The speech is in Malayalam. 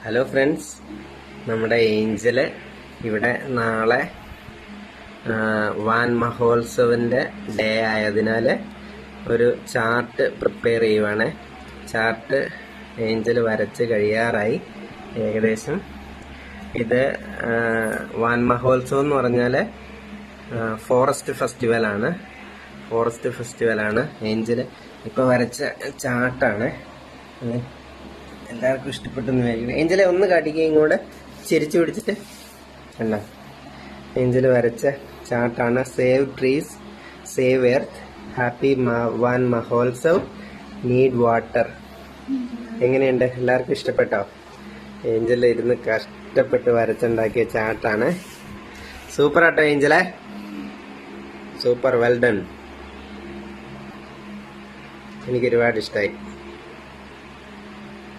ഹലോ ഫ്രണ്ട്സ്, നമ്മുടെ ഏഞ്ചല് ഇവിടെ നാളെ വാൻ മഹോത്സവിൻ്റെ ഡേ ആയതിനാൽ ഒരു ചാർട്ട് പ്രിപ്പയർ ചെയ്യുവാണ്. ചാർട്ട് ഏഞ്ചല് വരച്ച് കഴിയാറായി ഏകദേശം. ഇത് വാൻ മഹോത്സവം എന്ന് പറഞ്ഞാൽ ഫോറസ്റ്റ് ഫെസ്റ്റിവലാണ്. ഏഞ്ചല് ഇപ്പോൾ വരച്ച ചാർട്ടാണ്. എല്ലാവർക്കും ഇഷ്ടപ്പെട്ടെന്ന് വിചാരിക്കുന്നു. ഏഞ്ചലെ ഒന്ന് കാട്ടിക്കുക, ഇങ്ങോട്ട് ചിരിച്ചു പിടിച്ചിട്ട് അല്ല. ഏഞ്ചല് വരച്ച ചാർട്ടാണ്. Save trees, save earth, happy Van Mahotsav, need water. എങ്ങനെയുണ്ട്? എല്ലാവർക്കും ഇഷ്ടപ്പെട്ടോ? ഏഞ്ചല് ഇരുന്ന് കഷ്ടപ്പെട്ട് വരച്ചുണ്ടാക്കിയ ചാർട്ടാണ്. സൂപ്പർ ആട്ടോ ഏഞ്ചലെ, സൂപ്പർ, വെൽ ഡൺ. എനിക്ക് ഒരുപാട് ഇഷ്ടമായി.